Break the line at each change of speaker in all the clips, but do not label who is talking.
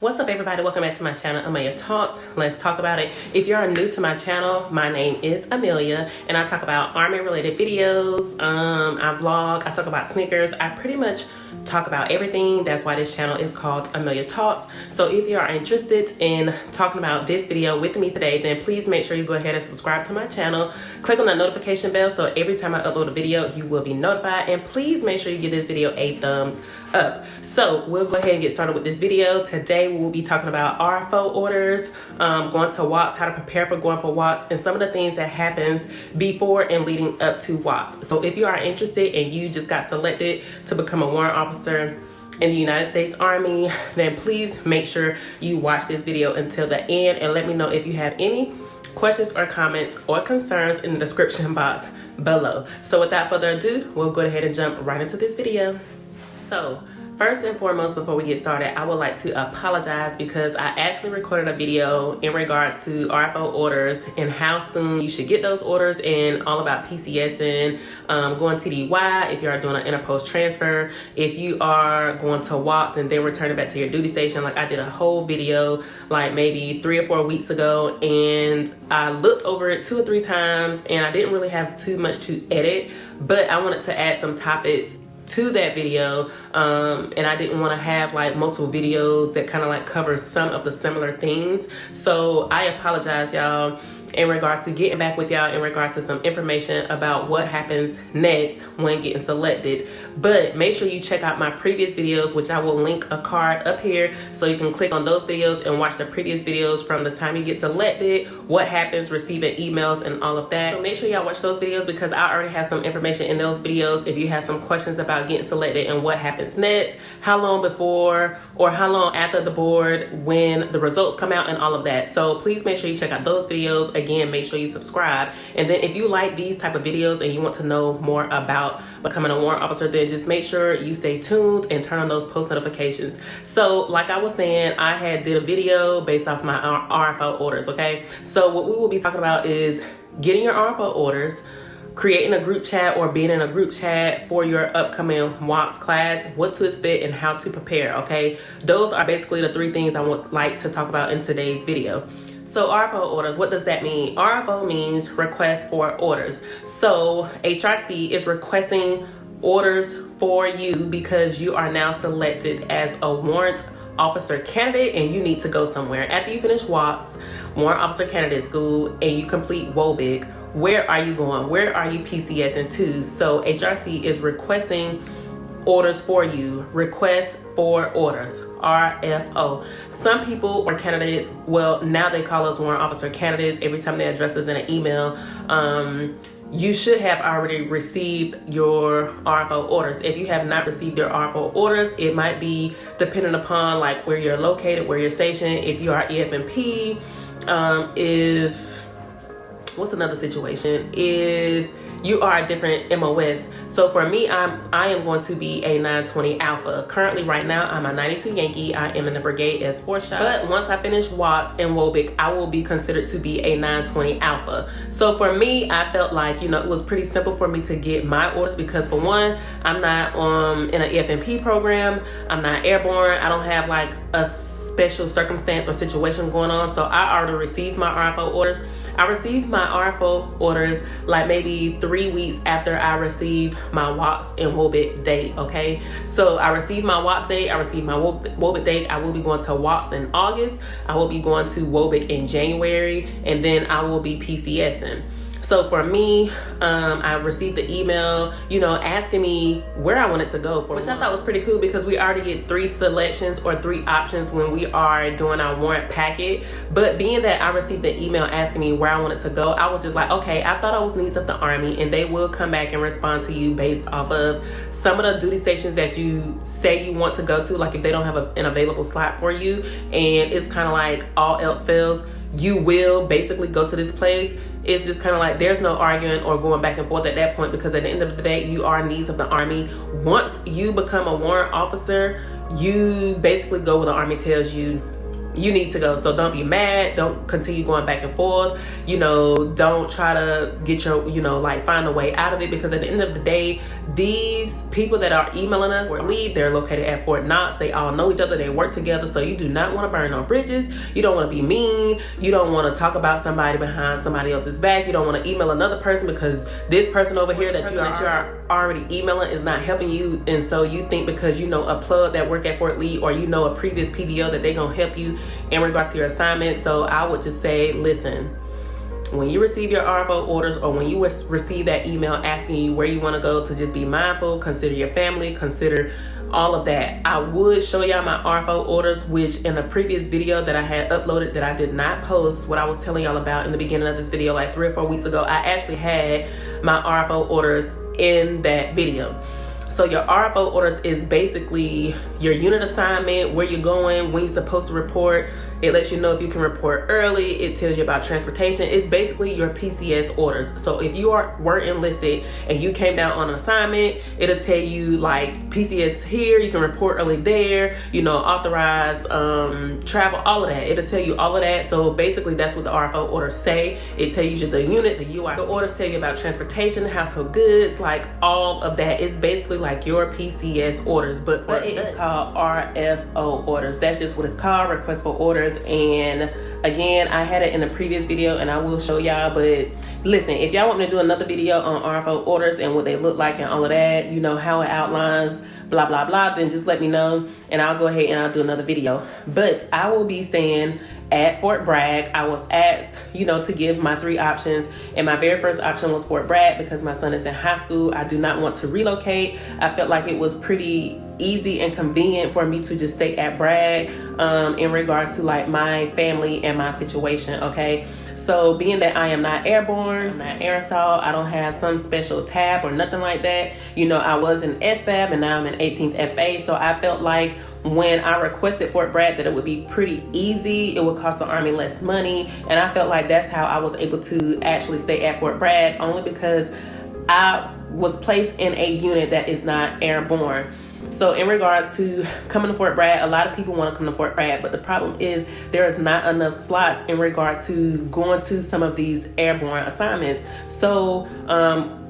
What's up, everybody? Welcome back to my channel, Amelia Talks. Let's talk about it. If you're new to my channel, my name is Amelia and I talk about army related videos. I vlog, I talk about sneakers. I pretty much talk about everything. That's why this channel is called Amelia Talks. So if you are interested in talking about this video with me today, then please make sure you go ahead and subscribe to my channel. Click on the notification bell so every time I upload a video, you will be notified. And please make sure you give this video a thumbs up. So we'll go ahead and get started with this video. Today we will be talking about RFO orders, going to WOCS, how to prepare for going for WOCS, and some of the things that happens before and leading up to WOCS. So if you are interested and you just got selected to become a warrant officer in the United States Army, then please make sure you watch this video until the end and let me know if you have any questions or comments or concerns in the description box below. So without further ado, we'll go ahead and jump right into this video. So first and foremost, before we get started, I would like to apologize because I actually recorded a video in regards to RFO orders and how soon you should get those orders and all about PCS and going TDY if you are doing an interpost transfer, if you are going to WOCS and then returning back to your duty station. Like I did a whole video like maybe 3 or 4 weeks ago, and I looked over it 2 or 3 times and I didn't really have too much to edit, but I wanted to add some topics to that video, and I didn't want to have like multiple videos that kind of like cover some of the similar things. So I apologize, y'all, in regards to getting back with y'all in regards to some information about what happens next when getting selected. But make sure you check out my previous videos, which I will link a card up here so you can click on those videos and watch the previous videos from the time you get selected, what happens, receiving emails and all of that. So make sure y'all watch those videos because I already have some information in those videos if you have some questions about getting selected and what happens next, how long before or how long after the board when the results come out and all of that. So please make sure you check out those videos. Again, make sure you subscribe. And then if you like these type of videos and you want to know more about becoming a warrant officer, then just make sure you stay tuned and turn on those post notifications. So like I was saying, I did a video based off my RFO orders, okay? So what we will be talking about is getting your RFO orders, creating a group chat or being in a group chat for your upcoming WOCS class, what to expect and how to prepare, okay? Those are basically the 3 things I would like to talk about in today's video. So RFO orders, what does that mean? RFO means request for orders. So HRC is requesting orders for you because you are now selected as a warrant officer candidate and you need to go somewhere. After you finish WOCS, Warrant Officer Candidate School, and you complete WOBIC, where are you going? Where are you PCSing to? So HRC is requesting orders for you. Request for orders, RFO. Some people or candidates, well, now they call us warrant officer candidates every time they address us in an email. You should have already received your RFO orders. If you have not received your RFO orders, it might be dependent upon like where you're located, where you're stationed, if you are EF&P, what's another situation? If you are a different MOS. So for me, I am going to be a 920 Alpha. Currently right now, I'm a 92 Yankee. I am in the brigade as 4-shot. But once I finish WOCS and WOBIC, I will be considered to be a 920 Alpha. So for me, I felt like, it was pretty simple for me to get my orders because for one, I'm not in an EF&P program. I'm not airborne. I don't have like a special circumstance or situation going on. So I already received my RFO orders. I received my RFO orders like maybe 3 weeks after I received my WOCS and WOBIC date, okay? So I received my WOCS date, I received my WOBIC date. I will be going to WOCS in August. I will be going to WOBIC in January, and then I will be PCSing. So for me, I received the email, asking me where I wanted to go for, which I thought was pretty cool because we already get 3 selections or 3 options when we are doing our warrant packet. But being that I received the email asking me where I wanted to go, I was just like, okay, I thought I was needs of the Army, and they will come back and respond to you based off of some of the duty stations that you say you want to go to. Like if they don't have an available slot for you and it's kind of like all else fails, you will basically go to this place. It's just kind of like there's no arguing or going back and forth at that point because at the end of the day, you are needs of the Army. Once you become a warrant officer, you basically go where the Army tells you you need to go. So don't be mad. Don't continue going back and forth. Don't try to get your, like find a way out of it, because at the end of the day, these people that are emailing us or lead, they're located at Fort Knox. They all know each other. They work together. So you do not want to burn no bridges. You don't want to be mean. You don't want to talk about somebody behind somebody else's back. You don't want to email another person because this person over here that you are already emailing is not helping you. And so you think because a plug that work at Fort Lee, or a previous PBO, that they gonna help you in regards to your assignment. So I would just say, listen, when you receive your RFO orders, or when you receive that email asking you where you want to go, to just be mindful, consider your family, consider all of that. I would show y'all my RFO orders, which in the previous video that I had uploaded that I did not post, what I was telling y'all about in the beginning of this video like 3 or 4 weeks ago, I actually had my RFO orders in that video. So your RFO orders is basically your unit assignment, where you're going, when you're supposed to report. It lets you know if you can report early. It tells you about transportation. It's basically your PCS orders. So if you were enlisted and you came down on an assignment, it'll tell you like PCS here, you can report early there, authorized travel, all of that. It'll tell you all of that. So basically that's what the RFO orders say. It tells you the unit, the UI. The orders tell you about transportation, household goods, like all of that. It's basically like your PCS orders, but it is called RFO orders. That's just what it's called, request for orders. And again, I had it in the previous video and I will show y'all, but listen, if y'all want me to do another video on RFO orders and what they look like and all of that, how it outlines blah blah blah, then just let me know and I'll go ahead and I'll do another video. But I will be staying at Fort Bragg. I was asked, to give my 3 options, and my very first option was Fort Bragg because my son is in high school. I do not want to relocate. I felt like it was pretty easy and convenient for me to just stay at Bragg in regards to like my family and my situation. Okay, so being that I am not airborne, not aerosol, I don't have some special tab or nothing like that. I was in SFAB and now I'm in 18th FA, so I felt like when I requested Fort Bragg that it would be pretty easy. It would cost the Army less money, and I felt like that's how I was able to actually stay at Fort Bragg, only because I was placed in a unit that is not airborne. So in regards to coming to Fort Bragg, a lot of people want to come to Fort Bragg, but the problem is there is not enough slots in regards to going to some of these airborne assignments. So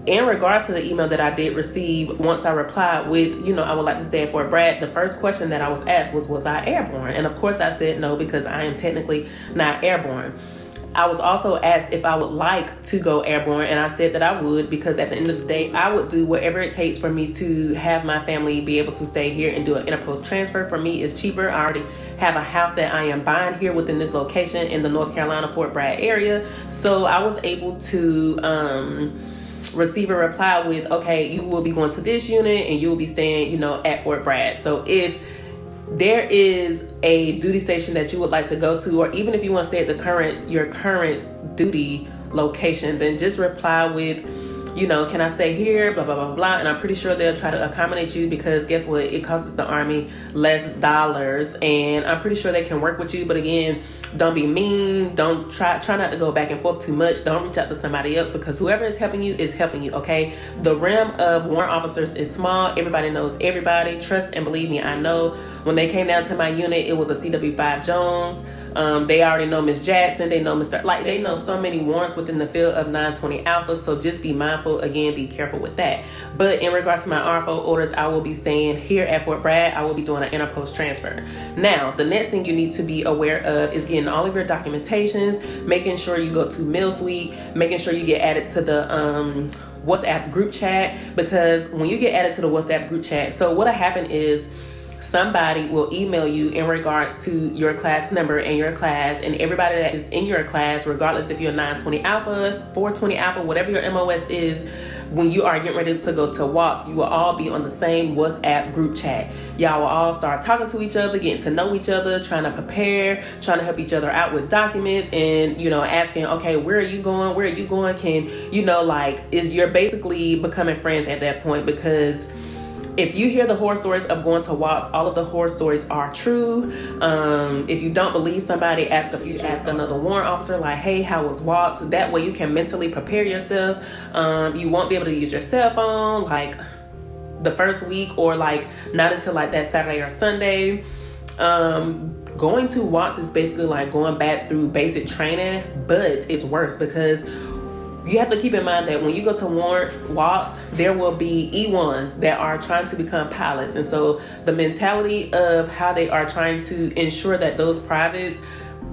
in regards to the email that I did receive, once I replied with, I would like to stay at Fort Bragg, the first question that I was asked was I airborne? And of course I said no, because I am technically not airborne. I was also asked if I would like to go airborne, and I said that I would, because at the end of the day, I would do whatever it takes for me to have my family be able to stay here and do an interpost transfer. For me, it's cheaper. I already have a house that I am buying here within this location in the North Carolina, Fort Bragg area. So I was able to receive a reply with, okay, you will be going to this unit and you will be staying, at Fort Bragg. So if there is a duty station that you would like to go to, or even if you want to stay at your current duty location, then just reply with, can I stay here, blah, blah, blah, blah. And I'm pretty sure they'll try to accommodate you, because guess what? It costs the Army less dollars, and I'm pretty sure they can work with you. But again, don't be mean. Don't try not to go back and forth too much. Don't reach out to somebody else, because whoever is helping you is helping you, okay? The realm of warrant officers is small. Everybody knows everybody. Trust and believe me, I know. When they came down to my unit, it was a CW5 Jones. They already know Miss Jackson. They know Mr. Like, they know so many warrants within the field of 920 Alpha. So just be mindful. Again, be careful with that. But in regards to my RFO orders, I will be staying here at Fort Bragg. I will be doing an interpost transfer. Now, the next thing you need to be aware of is getting all of your documentations, making sure you go to Mill Suite, making sure you get added to the WhatsApp group chat, because when you get added to the WhatsApp group chat, so what'll happen is somebody will email you in regards to your class number and your class, and everybody that is in your class, regardless if you're 920 Alpha, 420 Alpha, whatever your MOS is, when you are getting ready to go to WOCS, you will all be on the same WhatsApp group chat. Y'all will all start talking to each other, getting to know each other, trying to prepare, trying to help each other out with documents, and, asking, okay, where are you going? Where are you going? You're basically becoming friends at that point, because if you hear the horror stories of going to WOCS, all of the horror stories are true. If you don't believe somebody, ask another warrant officer, like, hey, how was WOCS? That way you can mentally prepare yourself. You won't be able to use your cell phone like the first week, or like not until like that Saturday or Sunday. going to WOCS is basically like going back through basic training, but it's worse because you have to keep in mind that when you go to Warrant WOCS, there will be E1s that are trying to become pilots. And so the mentality of how they are trying to ensure that those privates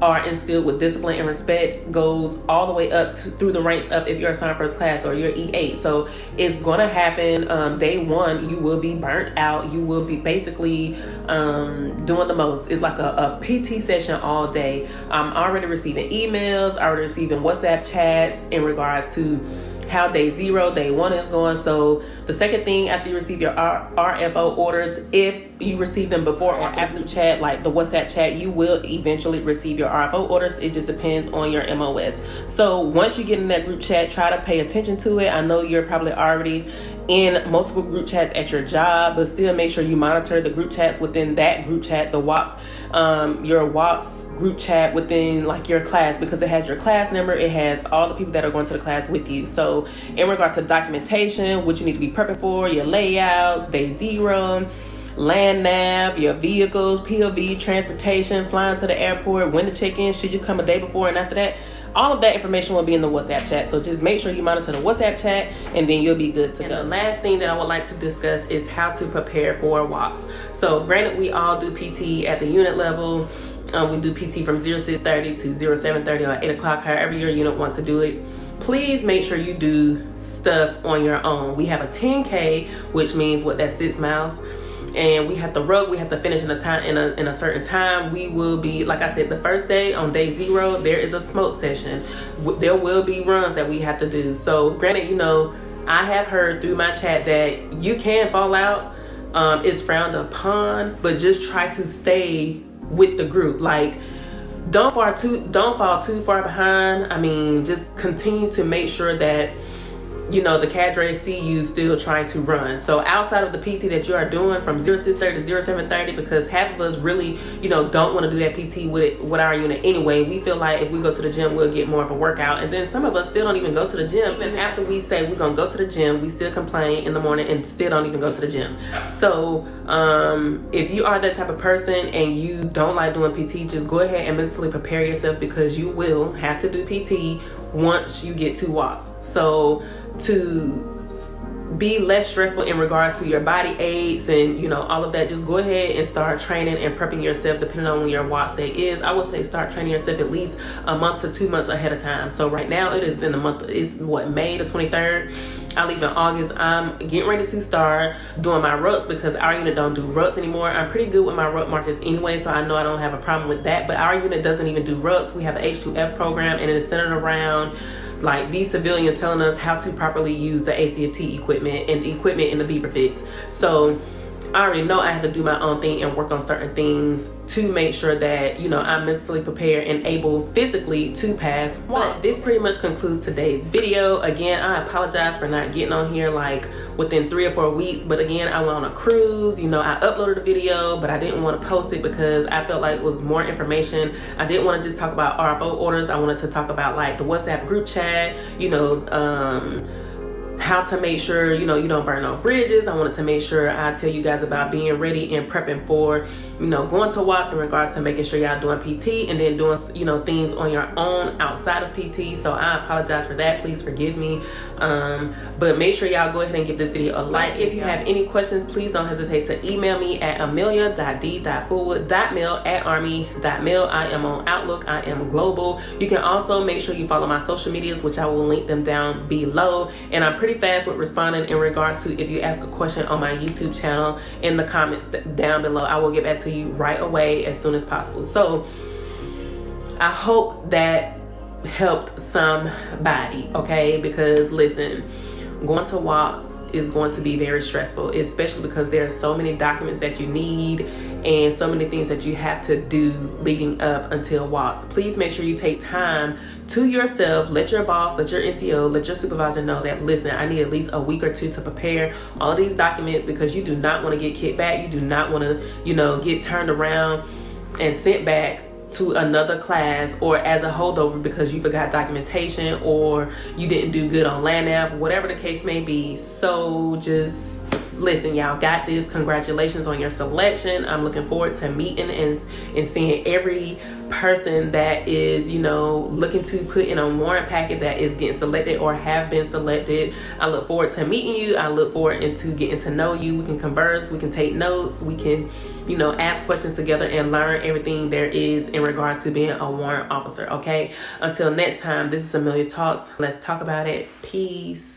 are instilled with discipline and respect goes all the way up to, through the ranks of if you're assigned first class or you're E8. So it's going to happen day one. You will be burnt out. You will be basically doing the most. It's like a PT session all day. I'm already receiving emails, already receiving WhatsApp chats in regards to how day 0, day 1 is going. So the second thing after you receive your RFO orders, if you receive them before or after the chat, like the WhatsApp chat, you will eventually receive your RFO orders. It just depends on your MOS. So once you get in that group chat, try to pay attention to it. I know you're probably already in multiple group chats at your job, but still make sure you monitor the group chats within that group chat, the WOCS, your WOCS group chat within like your class, because it has your class number, it has all the people that are going to the class with you. So in regards to documentation, what you need to be prepping for, your layouts, day 0, land nav, your vehicles, POV, transportation, flying to the airport, when to check in, should you come a day before and after that. All of that information will be in the WhatsApp chat. So just make sure you monitor the WhatsApp chat and then you'll be good to go. The last thing that I would like to discuss is how to prepare for WOCS. So granted, we all do PT at the unit level. We do PT from 0630 to 0730 or 8 o'clock, however your unit wants to do it. Please make sure you do stuff on your own. We have a 10K, which means that's 6 miles. And we have to rug, we have to finish in a certain time. We will be, like I said, the first day, on day 0, there is a smoke session. There will be runs that we have to do. So granted, I have heard through my chat that you can fall out. It's frowned upon, but just try to stay with the group. Like, don't fall too far behind. I mean, just continue to make sure that the cadre see you still trying to run. So outside of the PT that you are doing from 0630 to 0730, because half of us really, don't want to do that PT with our unit anyway. We feel like if we go to the gym, we'll get more of a workout. And then some of us still don't even go to the gym. Even after we say we're going to go to the gym, we still complain in the morning and still don't even go to the gym. So if you are that type of person and you don't like doing PT, just go ahead and mentally prepare yourself, because you will have to do PT once you get to WOCS. So to be less stressful in regards to your body aches and all of that, just go ahead and start training and prepping yourself depending on when your WOCS day is. I would say start training yourself at least a month to 2 months ahead of time. So right now it is in the month, it's May the 23rd. I leave in August. I'm getting ready to start doing my rucks, because our unit don't do rucks anymore. I'm pretty good with my ruck marches anyway, so I know I don't have a problem with that. But our unit doesn't even do rucks. We have the H2F program, and it is centered around like these civilians telling us how to properly use the ACFT equipment and the equipment in the beaver fits. So I already know I have to do my own thing and work on certain things to make sure that, I'm mentally prepared and able physically to pass WOCS. But this pretty much concludes today's video. Again, I apologize for not getting on here like within 3 or 4 weeks. But again, I went on a cruise. I uploaded a video, but I didn't want to post it because I felt like it was more information. I didn't want to just talk about RFO orders. I wanted to talk about like the WhatsApp group chat, how to make sure you don't burn no bridges. I wanted to make sure I tell you guys about being ready and prepping for going to WOCS in regards to making sure y'all doing PT and then doing things on your own outside of PT. So I apologize for that. Please forgive me. But make sure y'all go ahead and give this video a like. If you have any questions, please don't hesitate to email me at amelia.d.fullwood.mil@army.mil. I am on Outlook. I am global. You can also make sure you follow my social medias, which I will link them down below. And I'm pretty fast with responding in regards to if you ask a question on my YouTube channel in the comments down below. I will get back to you right away as soon as possible. So I hope that helped somebody, okay? Because listen, going to WOCS is going to be very stressful, especially because there are so many documents that you need and so many things that you have to do leading up until WOCS. Please make sure you take time to yourself. Let your boss, let your NCO, let your supervisor know that, listen, I need at least a week or 2 to prepare all of these documents, because you do not want to get kicked back. You do not want to, get turned around and sent back to another class or as a holdover because you forgot documentation or you didn't do good on land nav, whatever the case may be. So just listen, y'all got this. Congratulations on your selection. I'm looking forward to meeting and seeing every person that is, you know, looking to put in a warrant packet that is getting selected or have been selected. I look forward to meeting you. I look forward to getting to know you. We can converse, we can take notes, we can, you know, ask questions together and learn everything there is in regards to being a warrant officer. Okay, until next time, this is Amelia Talks. Let's talk about it. Peace.